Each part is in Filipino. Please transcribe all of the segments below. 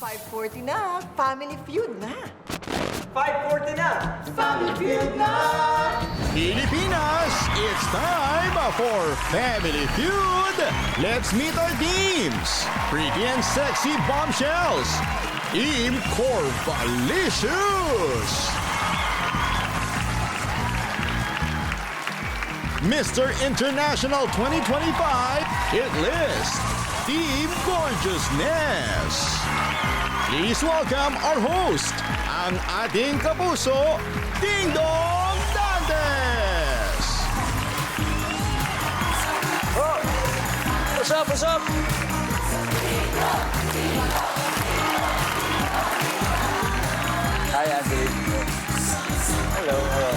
5:40 na. Family Feud na. 5:40 na! Family Feud na! Pilipinas, it's time for Family Feud. Let's meet our teams. Pretty and sexy bombshells. Team Corvalicious. Mr. International 2025 hit list. Team Gorgeousness. Please welcome our host, ang ating kapuso, Ding Dong Dantes! Oh! What's up? What's up? Hi, Anthony. Hello. Hello.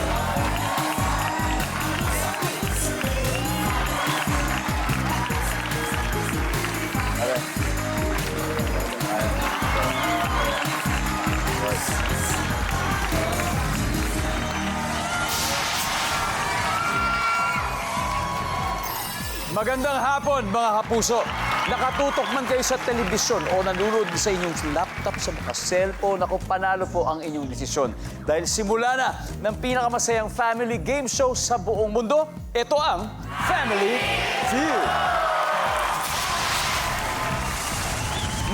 Magandang hapon, mga kapuso. Nakatutok man kayo sa telebisyon o nanonood sa inyong laptop, sa mga cellphone, ako panalo po ang inyong desisyon. Dahil simula na ng pinakamasayang family game show sa buong mundo, ito ang Family Feud.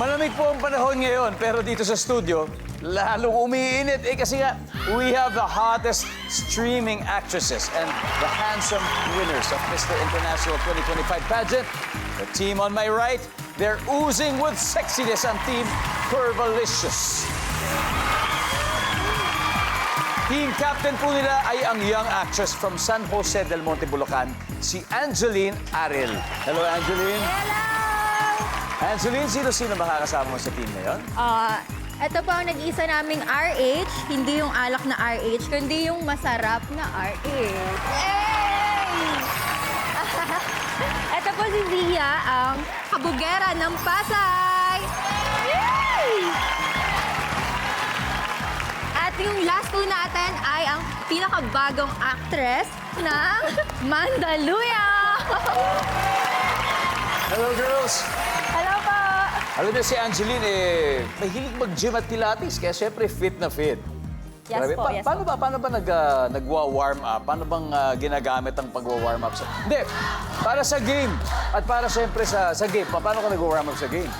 Malamig po ang panahon ngayon, pero dito sa studio, lalong umiinit. Kasi nga, we have the hottest streaming actresses and the handsome winners of Mr. International 2025 pageant. The team on my right, they're oozing with sexiness ang Team Corvalicious. Team captain po nila ay ang young actress from San Jose del Monte, Bulacan, si Angeline Aril. Hello, Angeline. Hello! Angeline, sino-sino makakasama mo sa team ngayon? Ito po ang nag-iisa naming RH, hindi yung alak na RH, kundi yung masarap na RH. Hey! Ito po si Zia, ang kabugera ng Pasay. Yay! At yung last po natin ay ang pinakabagong actress ng Mandaluyong. Hello, girls. Hello po! Alam niyo si Angeline, mahilig mag-gym at pilates, kaya syempre fit na fit. Yes Grabe. po, yes Paano ba nagwa-warm up? Paano bang ginagamit ang pagwa-warm up? Hindi, para sa game. At para syempre sa game. Paano ka nagwa-warm up sa game?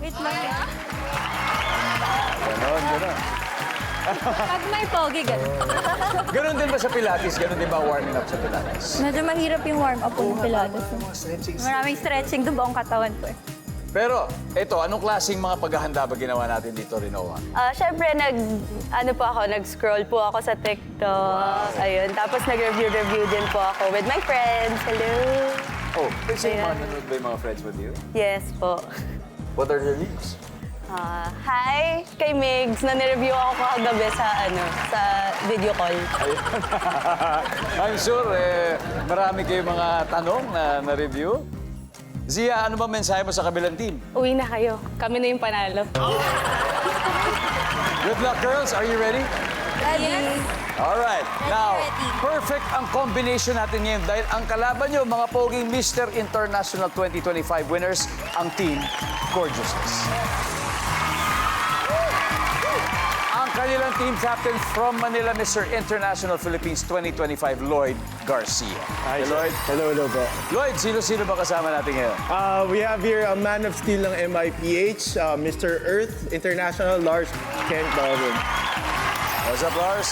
Wait lang. Ganon. Pag may pogi, gano'n. Ganon din ba sa pilates? Ganon din ba warming up sa pilates? Medyo mahirap yung warm-up po ng Pilates. Maraming stretching doon buong katawan ko. Pero, ito, anong klaseng mga paghahanda ba ginawa natin dito, Rinoa? Siyempre, nag-scroll po ako sa TikTok. Ayun. Tapos nag-review din po ako with my friends. Hello. Oh, kasi Ayan. mga nanonood ba yung mga friends with you? Yes po. What are the leads? Hi, kay Migs. Na-review ako kagabi sa video call. I'm sure, marami kayong mga tanong na na-review. Zia, ano ba mensahe mo sa kabilang team? Uwi na kayo. Kami na yung panalo. Good luck, girls. Are you ready? Ready? All right. Now, ready. perfect ang combination natin ngayon dahil ang kalaban nyo, mga poging Mr. International 2025 winners, ang Team Gorgeousness. Ang kanilang team captain from Manila, Mr. International Philippines 2025, Lloyd Garcia. Hi, Hey, Lloyd. Hello po. Lloyd, sino-sino ba kasama natin ngayon? We have here a man of steel ng MIPH, Mr. Earth International, Lars Kent Baldwin. What's up, Lars?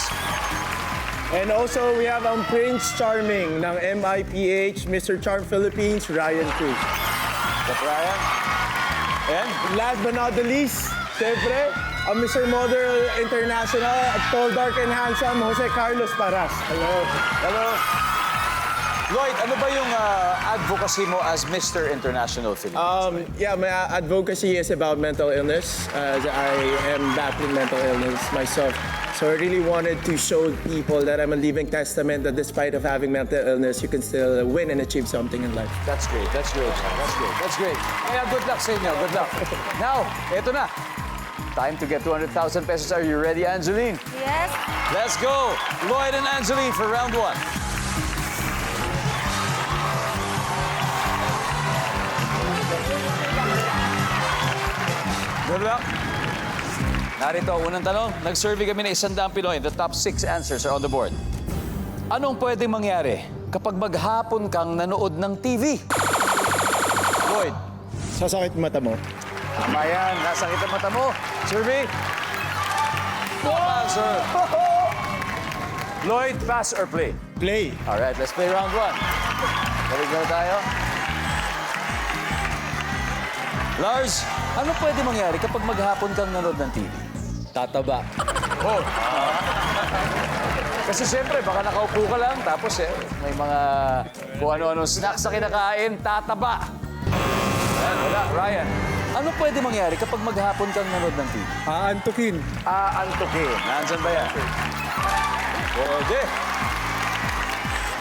And also, we have ang Prince Charming ng MIPH, Mr. Charm Philippines, Ryan Cruz. What's up, Ryan? And? Last but not the least, syempre, ang Mr. Model International, tall, dark, and handsome, Jose Carlos Paras. Hello. Hello. Lloyd, ano ba yung advocacy mo as Mr. International Philippines? My advocacy is about mental illness, as I am battling mental illness myself. So I really wanted to show people that I'm a living testament that despite of having mental illness, you can still win and achieve something in life. That's great. That's great. That's great. That's great. Kaya good luck sa inyo. Good luck. Now, eto na. Time to get 200,000 pesos. Are you ready, Angeline? Yes. Let's go. Lloyd and Angeline for round one. Good luck. Narito, unang tanong. Nag-survey kami ng 100 Pinoy. The top 6 answers are on the board. Anong pwedeng mangyari kapag maghapon kang nanood ng TV? Lloyd. Sasakit mata mo. Tama yan. Nasakit ang mata mo. Survey. Tama, sir. Lloyd, pass or play? Play. All right, let's play round 1. Balik na tayo. Lars, ano pwede mangyari kapag maghapon kang nanood ng TV? Tataba. Oh. Kasi siyempre, baka nakaupo ka lang, tapos may mga kung ano-anong snacks na kinakain, tataba. Ayan, wala. Ryan, ano pwede mangyari kapag maghapon kang nanood ng TV? Aantukin. Aantukin. Nandyan ba yan? Pwede.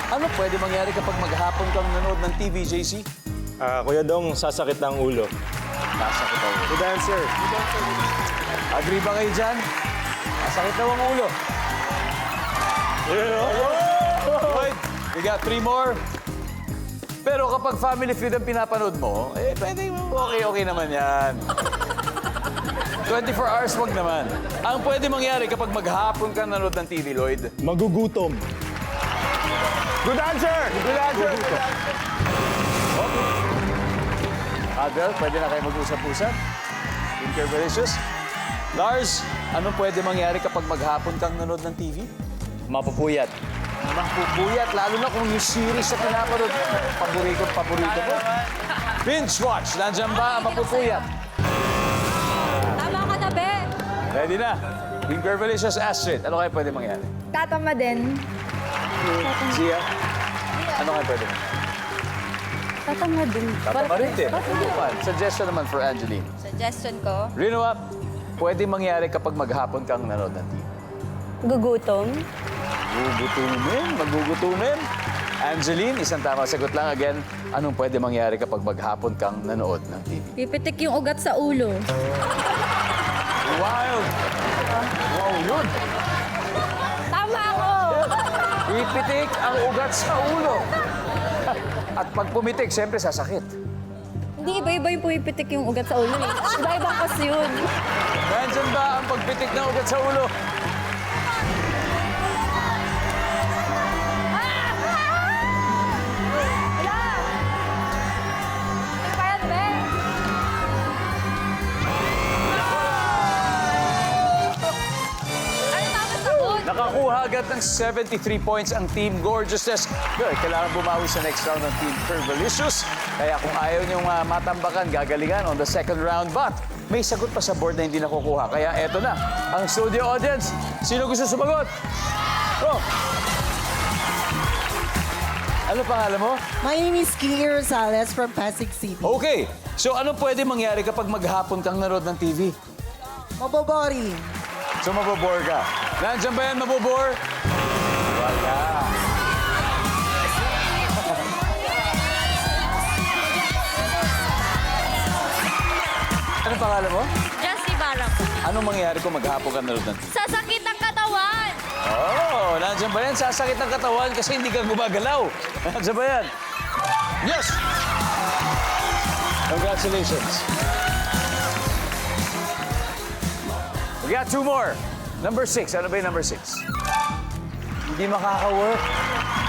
Ano pwede mangyari kapag maghapon kang nanood ng TV, JC? Kuya Dong, sasakit ang ulo. Nasakit ang ulo. Good answer. Agree ba kayo dyan? Nasakit daw ang ulo. Lloyd, we got 3 more. Pero kapag Family Feud ang pinapanood mo, pwede okay naman yan. 24 hours, wag naman. Ang pwede mangyari kapag maghapon ka nanood ng TV, Lloyd. Magugutom. Good answer! Good answer! Adel, pwede na kayo mag-usap-usap? Intervalicious. Lars, anong pwede mangyari kapag maghapon kang nanood ng TV? Mapupuyat. Mapupuyat, lalo na kung yung series na pinapanood. Paborito mo. Binge watch, nandiyan ba ang mapupuyat? Tama ka na, be. Ready na. Intervalicious Astrid, ano kaya pwede mangyari? Tatama din. Zia, ano kaya pwede mangyari? Tatama din. Tatama rin din. Suggestion naman for Angeline. Suggestion ko. Rino up, pwede mangyari kapag maghapon kang nanood ng TV. Gugutom. Magugutumin. Angeline, isang tamang sagot lang. Again, anong pwede mangyari kapag maghapon kang nanood ng TV? Pipitik yung ugat sa ulo. Wild! Wow, yun! Tama ako! Ipitik ang ugat sa ulo. At pag pumitik, siyempre sasakit. Hindi, iba-iba yung pumipitik yung ugat sa ulo. Iba-ibang kasi yun. Nandyan ba ang pagpitik ng ugat sa ulo? Kaya, be. Ano tama sagot? Nakakuha agad ng 73 points ang Team Gorgeousness. Good, kailangan bumawi sa next round ng Team Curvilicious. Kaya kung ayaw niyong matambakan, gagalingan on the second round. But may sagot pa sa board na hindi nakukuha. Kaya eto na, ang studio audience. Sino gusto sumagot? Oh. Ano pangalan mo? My name is Kiki Rosales from Pasig City. Okay, so ano pwede mangyari kapag maghapon kang nanood ng TV? Mabobori. So mabobore ka. Nandiyan ba yan, mabobore? Wala. Anong pangalan mo? Jessie Barang. Anong mangyayari kung maghapon ka nanood ng TV? Sasakit ang katawan! Oh, nandiyan ba yan? Sasakit ang katawan kasi hindi ka gumagalaw. Nandiyan ba yan? Yes! Congratulations. We got 2 more. Number 6. Ano ba yung number 6? Hindi makaka-work.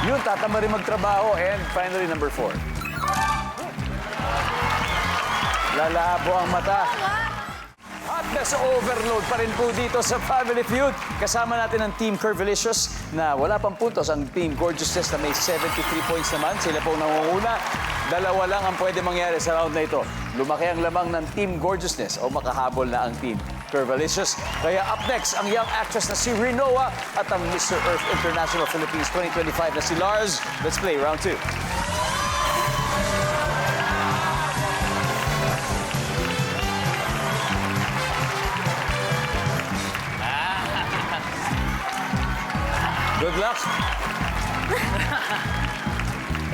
Yun, tatama rin magtrabaho. And finally, number 4. Lalabo ang mata. Hotness overload pa rin po dito sa Family Feud. Kasama natin ang Team Curvilicious na wala pang puntos. Ang Team Gorgeousness na may 73 points naman. Sila po nangunguna. 2 lang ang pwede mangyari sa round na ito. Lumaki ang lamang ng Team Gorgeousness o makahabol na ang Team Curvilicious. Kaya up next, ang young actress na si Rinoa at ang Mr. Earth International Philippines 2025 na si Lars. Let's play round 2. Good luck.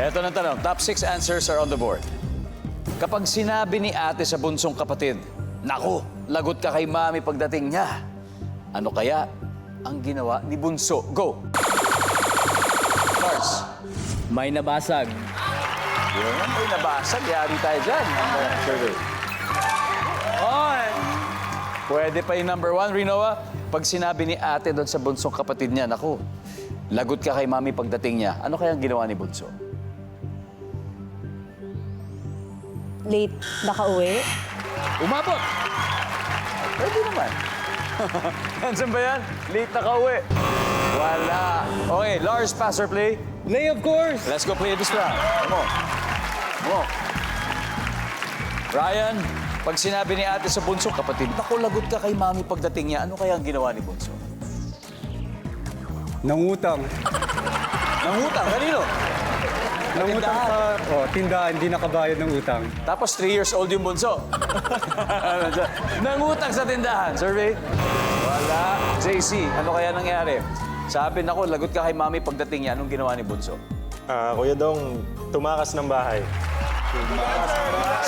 Eto na tanong. Top 6 answers are on the board. Kapag sinabi ni ate sa bunsong kapatid, "Naku, lagot ka kay mami pagdating niya." Ano kaya ang ginawa ni bunso? Go! Lars. May nabasag. Yun, may nabasag. Yari tayo dyan. Ang survey. On! Pwede pa yung number 1, Rinoa. Pag sinabi ni ate doon sa bunsong kapatid niya, naku, lagot ka kay mami pagdating niya. Ano kayang ginawa ni Bunso? Late nakauwi. Umabot! Pwede naman. Nandiyan ba yan? Late na kauwi. Wala. Okay, Lars, pass or play? Play, of course! Let's go play this round. Come on. Come on. Ryan, pag sinabi ni ate sa bunsong kapatid, naku, lagot ka kay mami pagdating niya, ano kaya ang ginawa ni Bunso? Nangutang. Nangutang, kanino? Nangutang sa tindahan, hindi nakabayad ng utang. Tapos 3 years old yung bunso. Nangutang sa tindahan. Survey? Wala. JC, ano kaya nangyari? Sabi, naku, lagot ka kay mami pagdating niya, anong ginawa ni Bunso? Kuya Dong, tumakas ng bahay.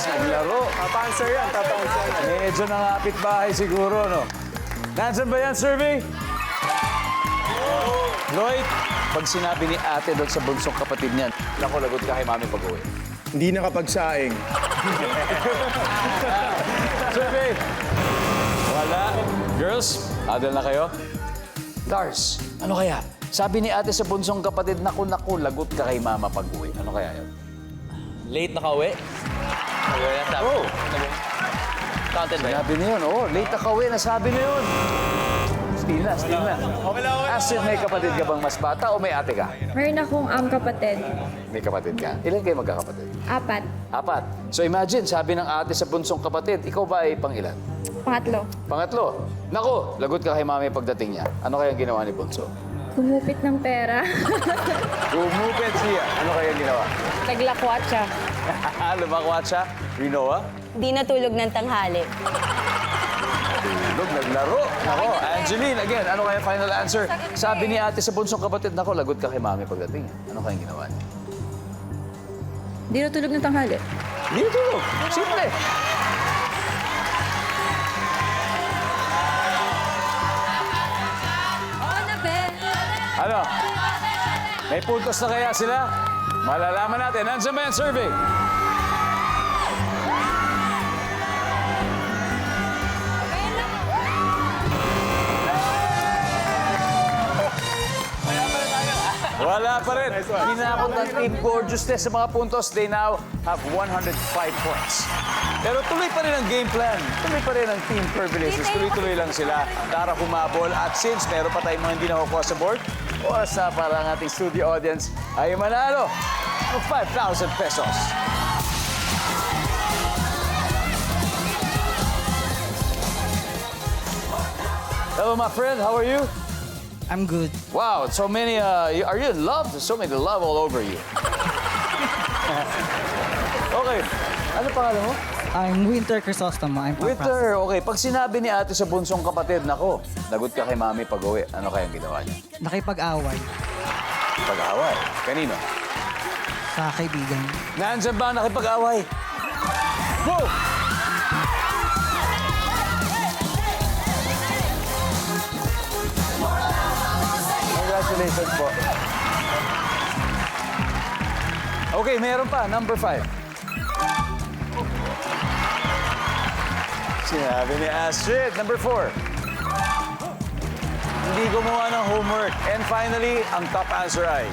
Naglaro. Tapa-answer yan, tapa-answer yan. Medyo nangapit bahay siguro, no? Nandiyan ba yan, survey? Lloyd, pag sinabi ni ate doon sa bunsong kapatid niyan, naku, lagot ka kay mami pag-uwi. Hindi nakapagsaing. Survey! Wala. Girls, adal na kayo? Lars, ano kaya? Sabi ni ate sa bunsong kapatid, naku, lagot ka kay mama pag-uwi. Ano kaya yun? Late nakauwi? Oh! Counted ba yan? Sabi niya yun, late na kauwi, nasabi na yun. Still na. Astrid, may kapatid ka bang mas bata o may ate ka? Meron akong kapatid. May kapatid ka? Ilan kayo magkakapatid? 4. 4. So imagine, sabi ng ate sa bunsong kapatid, ikaw ba ay pang-ilan? Pangatlo. Pangatlo. Naku, lagot ka kay mami pagdating niya. Ano kaya ginawa ni Bunso? Kumupit ng pera. Umupit siya. Ano kaya ginawa? Naglakwat siya. Lumakwat siya. Rinoa? Di natulog ng tanghali. Tulog, naglaro. Ako, Angeline, again, ano kaya final answer? Sabi ni ate sa bunsong kapatid, naku, lagot ka kay mami pagdating niya. Ano kaya ginawa niya? Di natulog ng tanghali. Hindi tulog. Simple. Ano? May puntos na kaya sila? Malalaman natin. Nandiyan ba yung survey? Wala pa rin. Hinabot ng Team Gorgeousness sa mga puntos. They now have 105 points. Pero tuloy pa rin ang game plan. Tuloy pa rin ang Team Privileges. Tuloy-tuloy lang sila para humabol. At since meron pa tayong mga hindi nakukuha sa board, oras na para ang ating studio audience ay manalo ng 5,000 pesos. Hello, my friend. How are you? I'm good. Wow, so many, are you in love? There's so many love all over you. Okay, ano pangalan mo? I'm Winter Crisostomo. I'm from Winter, okay. Pag sinabi ni ate sa bunsong kapatid, nako, lagot ka kay mami pag-uwi. Ano kayang ginawa niya? Prague. Nakipag-away Pag-away. Kanino? sa kaibigan. Nandiyan ba ang nakipag-away? Go! Congratulations po. Okay, meron pa. Number 5. Sinabi ni Astrid. Number 4. Hindi gumawa ng homework. And finally, ang top answer ay...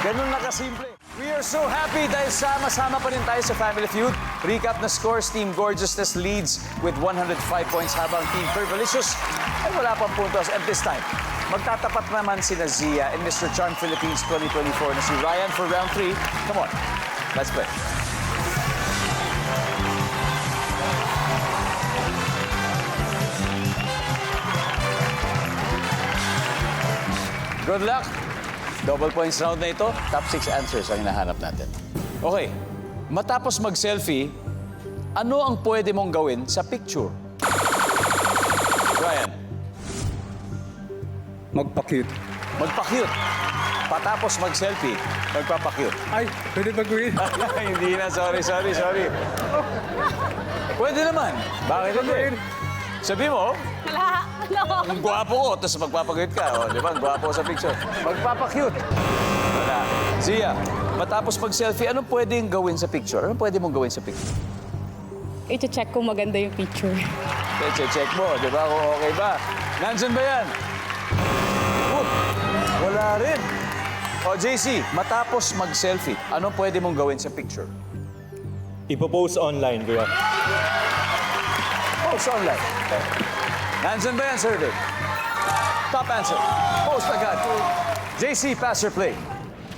Ganun na kasimple. We are so happy dahil sama-sama pa rin tayo sa Family Feud. Recap na scores, Team Gorgeousness leads with 105 points habang Team Fergalicious ay wala pang puntos. At this time, magtatapat naman sina Zia and Mr. Charm Philippines 2024 na si Ryan for round 3. Come on, let's play. Good luck! Double points round na ito, top 6 answers ang hinahanap natin. Okay, matapos mag-selfie, ano ang pwede mong gawin sa picture? Ryan, Magpa-cute. magpa-cute. Patapos mag-selfie, magpapa-cute. Ay, pwede mag-win. Hindi na, sorry. Pwede naman. Bakit hindi? Sabi mo, ang gwapo ko, tapos magpapagawit ka. O, di ba? Ang gwapo ko sa picture. Magpapakute. Wala. Zia, matapos mag-selfie, anong pwedeng gawin sa picture? Anong pwede mong gawin sa picture? i-check kung maganda yung picture. Check mo, di ba? Kung okay ba. Nandyan ba yan? Oh, wala rin. O, JC, matapos mag-selfie, anong pwede mong gawin sa picture? Ipopost online, kuya. Post online. Okay. Nandyan ba yan, survey? Top answer. Post agad. JC, pass or play?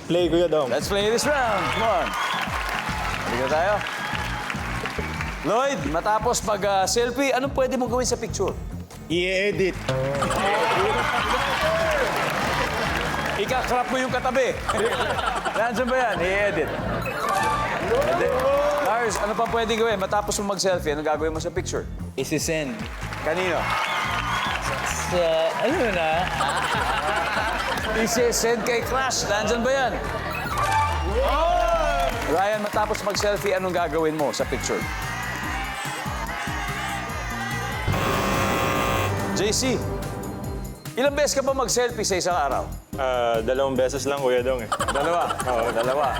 Play, kuya dong. Let's play this round. Come on. Halika tayo. Lloyd, matapos mag-selfie, anong pwede mong gawin sa picture? I-edit. Ika-crop mo yung katabi. Nandiyan ba yan? I-edit. Hindi. Lars, ano pa pwede gawin? Matapos mo mag-selfie, ano gagawin mo sa picture? Isisend. Kanino? Ano na? Isi-send kay Crush. Nandiyan ba yan? Ryan, matapos mag-selfie, anong gagawin mo sa picture? JC, ilang beses ka ba mag-selfie sa isang araw? 2 beses lang, kuya dong. Dalawa. Oo, dalawa.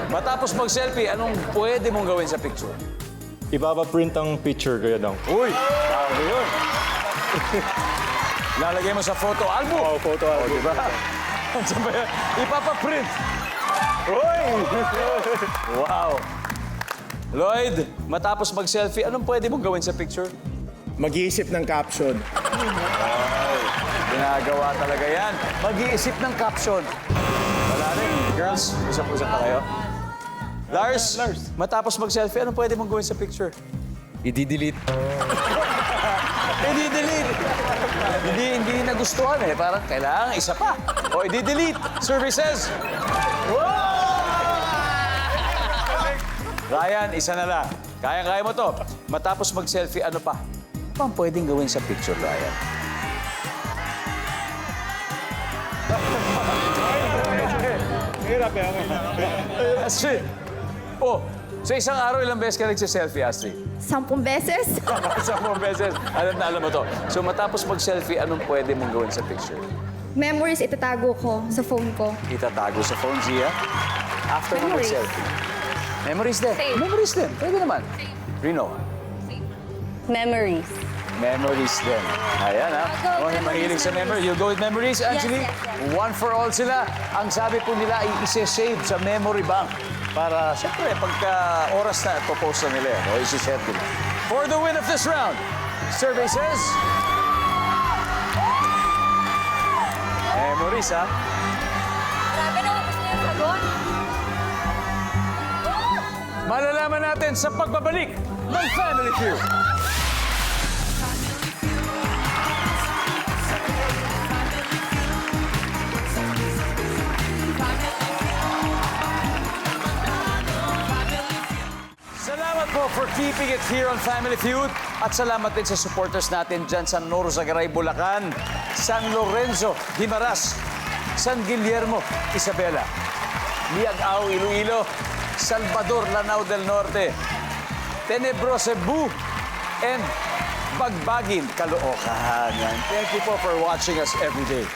Matapos mag-selfie, anong pwede mong gawin sa picture? Ipapaprint ang picture, kuya dong. Uy, bago yun. Lalagay mo sa photo album. Photo album. Diba? Andiyan ba yan? Ipapaprint. Uy! Wow. Lloyd, matapos mag-selfie, anong pwede mong gawin sa picture? Mag-iisip ng caption. Ginagawa talaga yan. Mag-iisip ng caption. Wala rin. Girls, usap-usap pa kayo. Lars, matapos mag-selfie, anong pwede mong gawin sa picture? I-delete. I-delete. Hindi nagustuhan eh. Parang kailangan isa pa. O, i-delete. Services. Ryan, isa na lang. Kaya-kaya mo to. Matapos mag-selfie, ano pa? Ano pang pwedeng gawin sa picture, Ryan? Astrid. Oh, sa isang araw, ilang beses ka nagsiselfie, Astrid? 10 beses. 10 beses. Alam na alam mo to. So matapos mag-selfie, anong pwede mong gawin sa picture? Memories itatago ko sa phone ko. Itatago sa phone, Zia. After mo Memories. mag-selfie. Memories din. Save. Memories din. Pwede naman. Rino. Memories. Memories din. Ayan, ha? I'll go Oh, yung mahilig memories, sa memory. You go with memories, Angeli? yes. One for all sila. Ang sabi po nila ay isi-save sa memory bank. Para, siyempre, pagka oras na, popost na nila yan. O, isi-save nila. For the win of this round, survey says... Memories, ha? Grabe na, gusto niya sagot. Malalaman natin sa pagbabalik ng Family Feud. Salamat po for keeping it here on Family Feud. At salamat din sa supporters natin dyan sa Norzagaray, Bulacan, San Lorenzo, Guimaras, San Guillermo, Isabela, Liag-Ao, Iloilo, Salvador, Lanao del Norte, Tenebro, Cebu, and Bagbagin, Caloocan. Yan. Thank you po for watching us every day.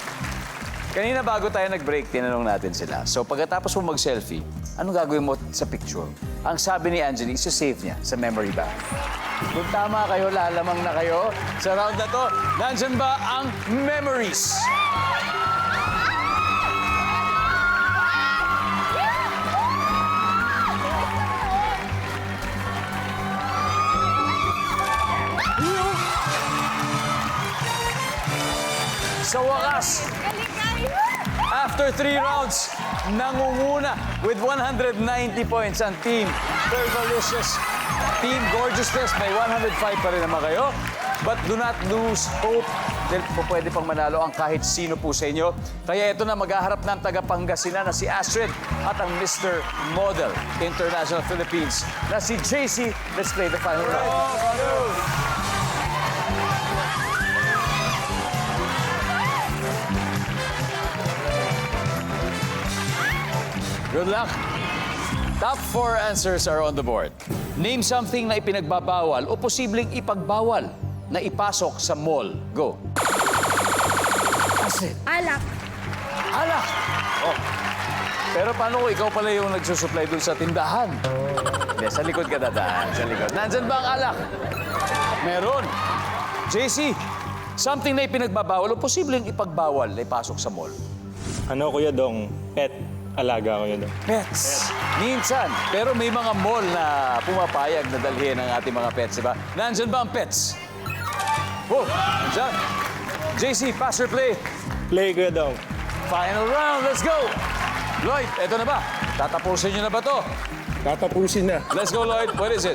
Kanina bago tayo nag-break, tinanong natin sila. So pagkatapos mo mag-selfie, anong gagawin mo sa picture? Ang sabi ni Angeli, isa-save niya sa memory bank. Kung tama kayo, lalamang na kayo. Sa round na to, nandyan ba ang memories? Sa wakas, after 3 rounds, nangunguna with 190 points ang Team Fergalicious. Team Gorgeousness, may 105 pa rin naman kayo. But do not lose hope dahil po pwede pang manalo ang kahit sino po sa inyo. Kaya ito na, maghaharap ng taga-Pangasinan na si Astrid at ang Mr. Model International Philippines na si JC. Let's play the final round. Good luck. Top 4 answers are on the board. Name something na ipinagbabawal o posibleng ipagbawal na ipasok sa mall. Go. Astrid. Alak. Alak. Oh. Pero paano kung ikaw pala yung nagsusupply dun sa tindahan? Hindi, sa likod ka dadaan. Sa likod. Nandyan ba ang alak? Meron. JC, something na ipinagbabawal o posibleng ipagbawal na ipasok sa mall? Ano, Kuya Dong? Pet. Alaga, Kuya Dong. Pets. Minsan. Pero may mga mall na pumapayag na dalhin ang ating mga pets, di ba? Nandyan ba ang pets? Oh, nandyan. JC, pass or play? Play, Kuya Dong. Final round, let's go! Lloyd, eto na ba? Tatapusin nyo na ba to? Tatapusin na. Let's go, Lloyd. What is it?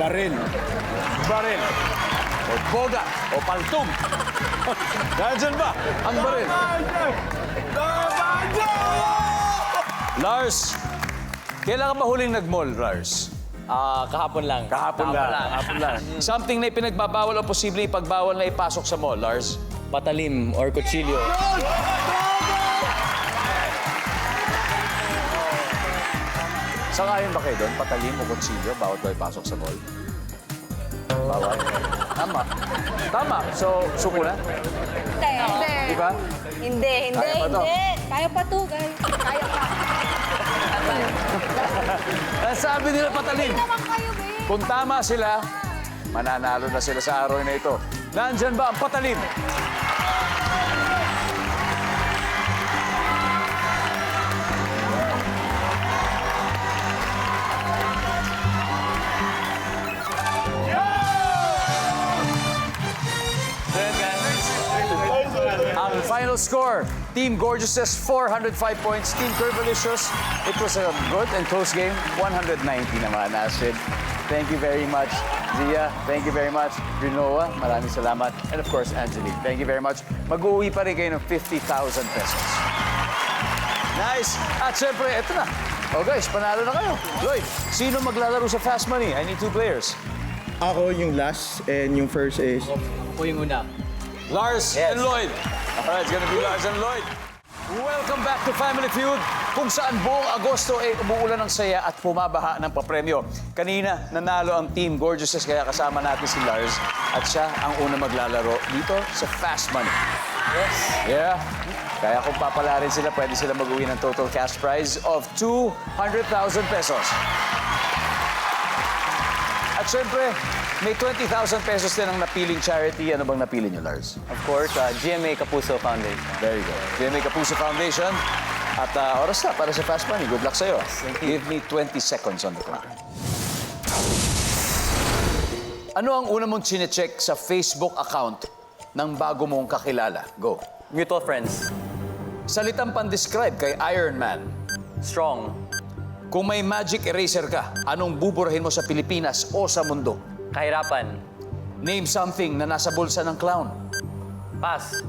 Baril. Baril. O boga. O paltong. Nandyan ba ang baril? Lars, kailan ka ba huling nag-mall, Lars? Kahapon lang. Kahapon lang. Something na ipinagbabawal o posibleng ipagbawal na ipasok sa mall, Lars? Patalim or kutsilyo. Sangayon ba kayo doon? Patalim o kutsilyo, bawat ba ipasok sa mall? Bawal. Tama. Tama. So, suko na? Hindi. Di ba? Hindi, hindi, Kaya pa to. hindi. Kaya pa to, guys. Kaya pa. Sabi nila patalim. Naman kayo, babe. Kung tama sila, mananalo na sila sa araw na ito. Nandyan ba ang patalim? Ang final score, Team Gorgeous's 405 points, Team Curvilicious, it was a good and close game, 190 naman, Astrid. Thank you very much, Zia. Thank you very much, Rinoa. Maraming salamat. And of course, Angelique. Thank you very much. Mag-uwi pa rin kayo ng 50,000 pesos. Nice. At syempre, eto na. Oh guys, panalo na kayo. Lloyd, sino maglalaro sa Fast Money? I need 2 players. Ako yung last and yung first is... Ako yung una. Lars and Lloyd. All right, it's gonna be Lars and Lloyd. Welcome back to Family Feud, kung saan buong Agosto ay umuulan ng saya at pumabaha ng papremyo. Kanina, nanalo ang Team Gorgeouses, kaya kasama natin si Lars at siya ang una maglalaro dito sa Fast Money. Yes. Yeah. Kaya kung papalarin sila, pwede sila mag-uwi ng total cash prize of 200,000 pesos. At syempre, may 20,000 pesos din ang napiling charity. Ano bang napili niyo, Lars? Of course, GMA Kapuso Foundation. Very good. GMA Kapuso Foundation. At oras na para sa Fast Money. Good luck sa'yo. Give me 20 seconds on the clock. Ano ang una mong chinecheck sa Facebook account ng bago mong kakilala? Go. Mutual friends. Salitang pan-describe kay Iron Man. Strong. Kung may magic eraser ka, anong buburahin mo sa Pilipinas o sa mundo? Kahirapan. Name something na nasa bulsa ng clown. Pass.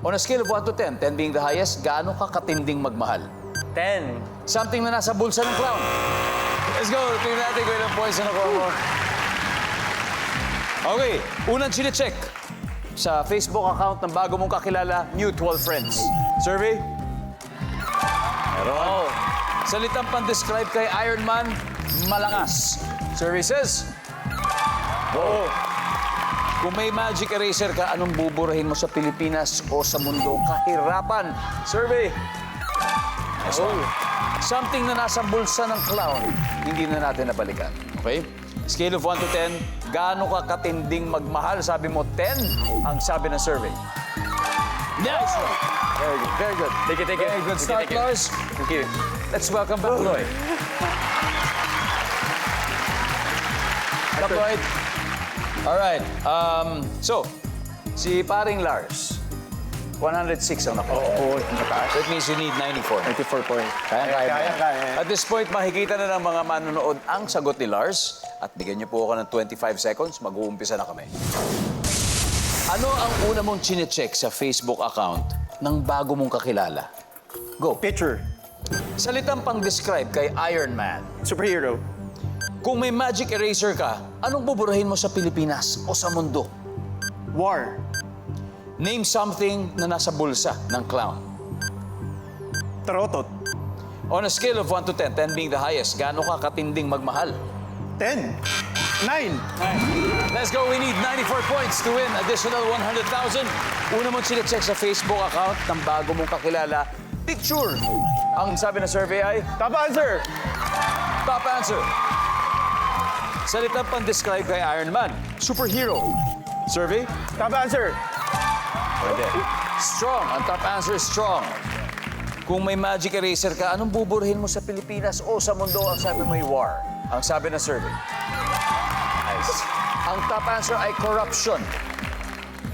On a scale of 1 to 10, 10 being the highest, gaano ka katinding magmahal? 10. Something na nasa bulsa ng clown. Let's go. Tingnan natin kung ilang points na nakuha mo. Okay. Unang chinecheck sa Facebook account ng bago mong kakilala, mutual friends. Survey? Meron. Salitang pan-describe kay Iron Man, malakas. Survey says? Oh. Kung may magic eraser ka, anong buburahin mo sa Pilipinas o sa mundo? Kahirapan. Survey? Yes, oh. Something na nasa bulsa ng clown, hindi na natin nabalikan. Okay? Scale of 1 to 10, gaano ka katinding magmahal? Sabi mo, 10 ang sabi ng survey. Nice! Very good, very good. Thank you, thank you. Very good start, Thank you. Lars. Thank you. Let's welcome back Lloyd. Back Lloyd. All right. So, si paring Lars, 106 ang nakuha. Oo, mataas. That means you need 94. 94 points. Kaya mo yan. Kaya. At this point, makikita na ng mga manonood ang sagot ni Lars. At bigyan niyo po ako ng 25 seconds. Mag-uumpisa na kami. Ano ang una mong chinecheck sa Facebook account ng bago mong kakilala? Go. Picture. Salitang pang-describe kay Iron Man. Superhero. Kung may magic eraser ka, anong buburahin mo sa Pilipinas o sa mundo? War. Name something na nasa bulsa ng clown. Tarotot. On a scale of 1 to 10, 10 being the highest, gaano ka katinding magmahal? 10. 9. Let's go. We need 94 points to win additional 100,000. Una mong chinecheck sa Facebook account ng bago mong kakilala, picture. Ang sabi ng survey ay Top answer! top answer. Salitang pang-describe kay Iron Man. Superhero. Survey? Top answer! Pwede. Strong. Ang top answer is strong. Kung may magic eraser ka, anong buburhin mo sa Pilipinas o sa mundo? Ang sabi mo ay war. Ang sabi ng survey. Nice. Ang top answer ay corruption.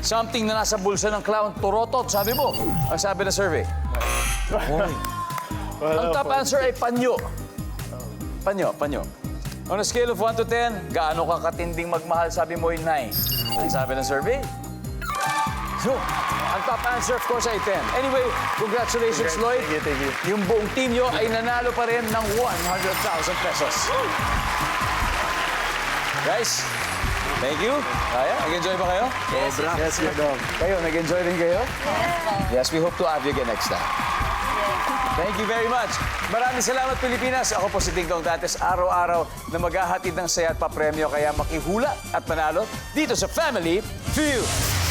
Something na nasa bulsa ng clown, turotot, sabi mo. Ang sabi ng survey. Ang top answer ay panyo. Panyo, panyo. On a scale of 1 to 10, gaano ka katinding magmahal? Sabi mo ay 9. Ang sabi ng survey? So, ang top answer, of course, ay 10. Anyway, congratulations, Lloyd. Thank you. Yung buong team nyo ay nanalo pa rin ng 100,000 pesos. Guys, thank you. Kaya, nag-enjoy ba kayo? Yes, Dong. Kayo, nag-enjoy rin kayo? Yes, we hope to have you again next time. Thank you very much. Maraming salamat, Pilipinas. Ako po si Ding Dong Dantes, araw-araw na maghahatid ng saya at papremyo. Kaya makihula at manalo dito sa Family Feud.